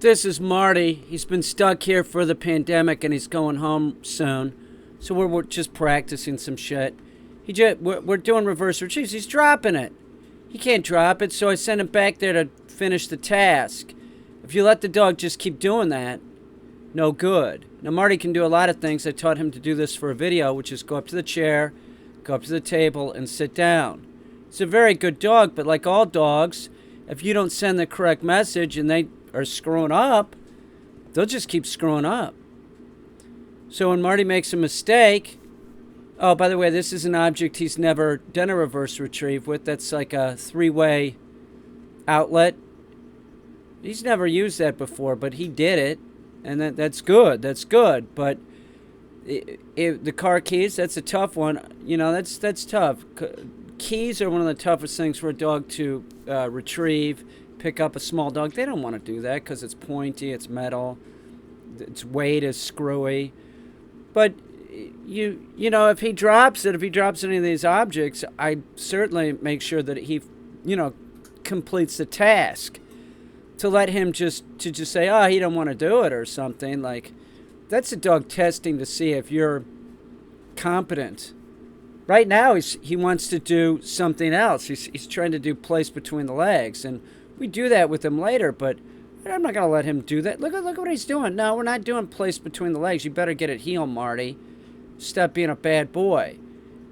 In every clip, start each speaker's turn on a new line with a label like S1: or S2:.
S1: This is Marty. He's been stuck here for the pandemic and he's going home soon. So we're just practicing some shit. We're doing reverse retrieves. He's dropping it. He can't drop it, so I sent him back there to finish the task. If you let the dog just keep doing that, no good. Now, Marty can do a lot of things. I taught him to do this for a video, which is go up to the chair, go up to the table, and sit down. He's a very good dog, but like all dogs, if you don't send the correct message and they are screwing up, they'll just keep screwing up. So when Marty makes a mistake, oh, by the way, this is an object he's never done a reverse retrieve with. That's like a three-way outlet. He's never used that before, but he did it, and that's good. That's good, but the car keys, that's a tough one. You know, that's tough. Keys are one of the toughest things for a dog to retrieve. Pick up a small dog. They don't want to do that because it's pointy, it's metal, its weight is screwy. But you know, if he drops any of these objects, I certainly make sure that he, completes the task. To let him just say, oh, he don't want to do it or something, like, that's a dog testing to see if you're competent. Right now, he wants to do something else. He's trying to do place between the legs, and we do that with him later, but I'm not going to let him do that. Look at what he's doing. No, we're not doing place between the legs. You better get it heel, Marty. Stop being a bad boy.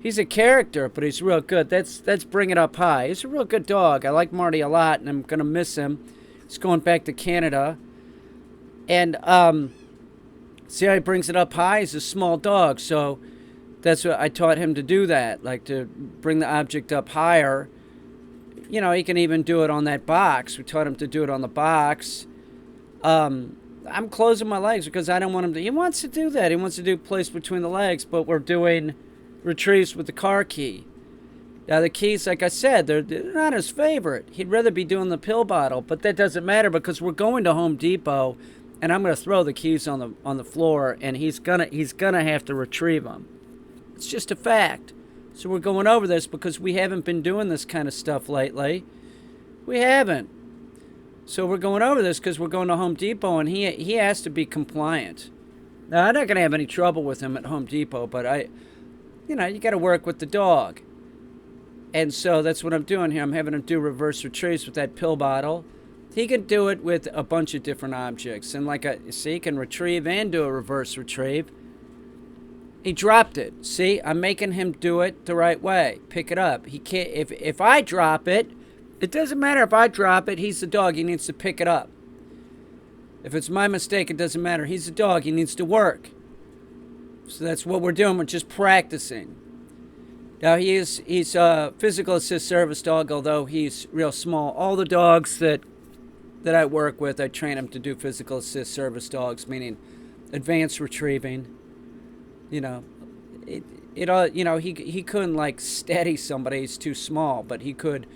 S1: He's a character, but he's real good. That's bring it up high. He's a real good dog. I like Marty a lot, and I'm going to miss him. He's going back to Canada. And see how he brings it up high? He's a small dog, so that's what I taught him to do that, like to bring the object up higher. You know, he can even do it on that box. We taught him to do it on the box. I'm closing my legs because I don't want him to. He wants to do that. He wants to do place between the legs, but we're doing retrieves with the car key. Now, the keys, like I said, they're not his favorite. He'd rather be doing the pill bottle, but that doesn't matter because we're going to Home Depot, and I'm going to throw the keys on the floor, and he's gonna have to retrieve them. It's just a fact. So we're going over this because we haven't been doing this kind of stuff lately. We haven't. So we're going over this because we're going to Home Depot, and he has to be compliant. Now, I'm not going to have any trouble with him at Home Depot, but you got to work with the dog. And so that's what I'm doing here. I'm having him do reverse retrieves with that pill bottle. He can do it with a bunch of different objects. And he can retrieve and do a reverse retrieve. He dropped it. See, I'm making him do it the right way. Pick it up. He can't. If I drop it, it doesn't matter if I drop it. He's the dog. He needs to pick it up. If it's my mistake, it doesn't matter. He's the dog. He needs to work. So that's what we're doing. We're just practicing. Now, he's a physical assist service dog, although he's real small. All the dogs that I work with, I train them to do physical assist service dogs, meaning advanced retrieving. You know, he couldn't steady somebody. He's too small, but he could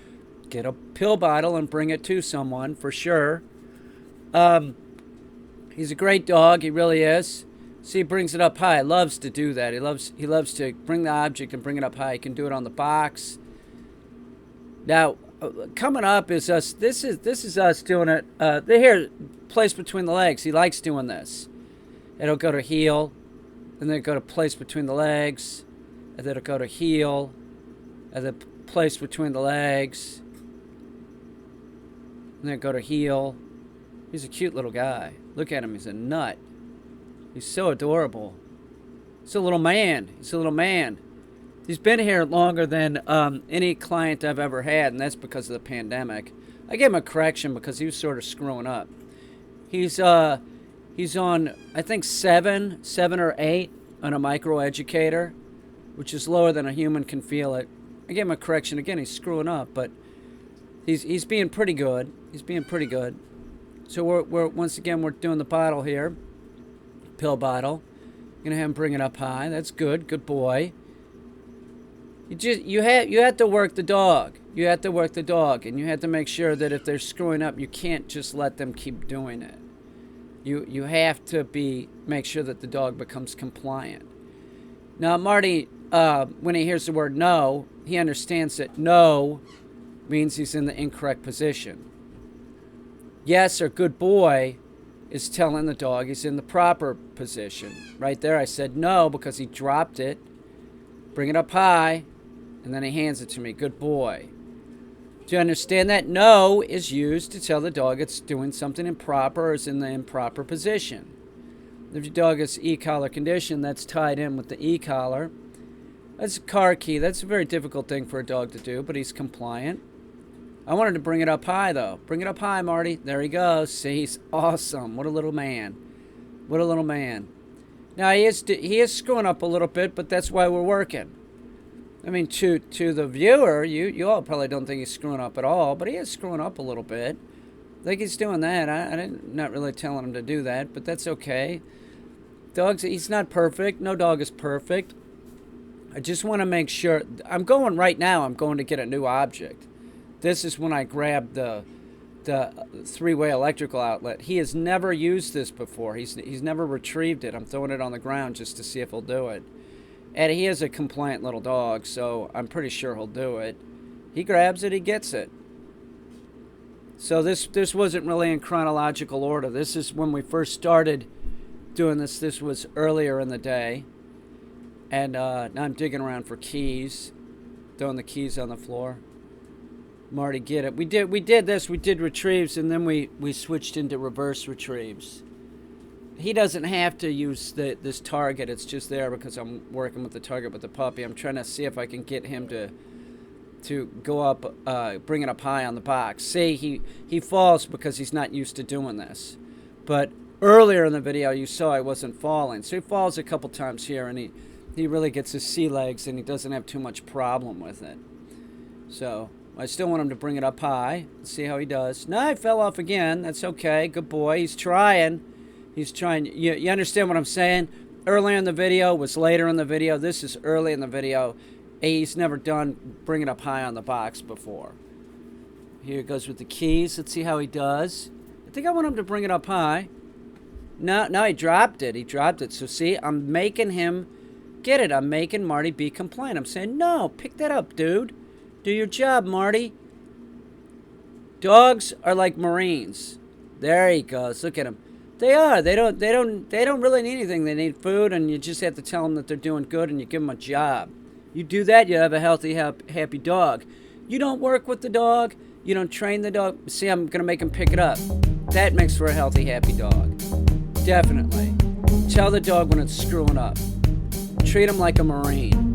S1: get a pill bottle and bring it to someone for sure. He's a great dog. He really is. See, he brings it up high. He loves to do that. He loves to bring the object and bring it up high. He can do it on the box. Now, coming up is us. This is us doing it. Here, place between the legs. He likes doing this. It'll go to heel, and then go to place between the legs, and then it'll go to heel, and then place between the legs, and then go to heel. He's a cute little guy. Look at him. He's a nut. He's so adorable. He's a little man. He's been here longer than any client I've ever had, and that's because of the pandemic. I gave him a correction because he was sort of screwing up. He's on, I think, 7 or 8 on a microeducator, which is lower than a human can feel it. I gave him a correction. Again, he's screwing up, but he's being pretty good. So we're once again, we're doing the bottle here. Pill bottle. Gonna have him bring it up high. That's good. Good boy. You have to work the dog. And you have to make sure that if they're screwing up, you can't just let them keep doing it. You have to make sure that the dog becomes compliant. Now, Marty, when he hears the word no, he understands that no means he's in the incorrect position. Yes, or good boy is telling the dog he's in the proper position. Right there I said no because he dropped it. Bring it up high, and then he hands it to me. Good boy. Do you understand that? No is used to tell the dog it's doing something improper or is in the improper position. If your dog is e-collar condition, that's tied in with the e-collar. That's a car key. That's a very difficult thing for a dog to do, but he's compliant. I wanted to bring it up high, though. Bring it up high, Marty. There he goes. See, he's awesome. What a little man. What a little man. Now, he is screwing up a little bit, but that's why we're working. I mean, to the viewer, you all probably don't think he's screwing up at all, but he is screwing up a little bit. I think he's doing that. I'm not really telling him to do that, but that's okay. He's not perfect. No dog is perfect. I just want to make sure. I'm going to get a new object. This is when I grabbed the three-way electrical outlet. He has never used this before. He's never retrieved it. I'm throwing it on the ground just to see if he'll do it. And he is a compliant little dog, so I'm pretty sure he'll do it. He grabs it, he gets it. So this wasn't really in chronological order. This is when we first started doing this. This was earlier in the day. And now I'm digging around for keys, throwing the keys on the floor. Marty, get it. We did this. We did retrieves, and then we switched into reverse retrieves. He doesn't have to use this target. It's just there because I'm working with the target with the puppy. I'm trying to see if I can get him to go up, bring it up high on the box. See, he falls because he's not used to doing this. But earlier in the video, you saw I wasn't falling. So he falls a couple times here, and he really gets his sea legs, and he doesn't have too much problem with it. So I still want him to bring it up high. Let's see how he does. No, he fell off again. That's okay. Good boy. He's trying. He's trying. You understand what I'm saying? Earlier in the video was later in the video. This is early in the video. He's never done bringing up high on the box before. Here he goes with the keys. Let's see how he does. I think I want him to bring it up high. No, he dropped it. He dropped it. So see, I'm making him get it. I'm making Marty be compliant. I'm saying, no, pick that up, dude. Do your job, Marty. Dogs are like Marines. There he goes. Look at him. They are. They don't really need anything. They need food, and you just have to tell them that they're doing good, and you give them a job. You do that, you have a healthy, happy dog. You don't work with the dog. You don't train the dog. See, I'm going to make him pick it up. That makes for a healthy, happy dog. Definitely. Tell the dog when it's screwing up. Treat him like a Marine.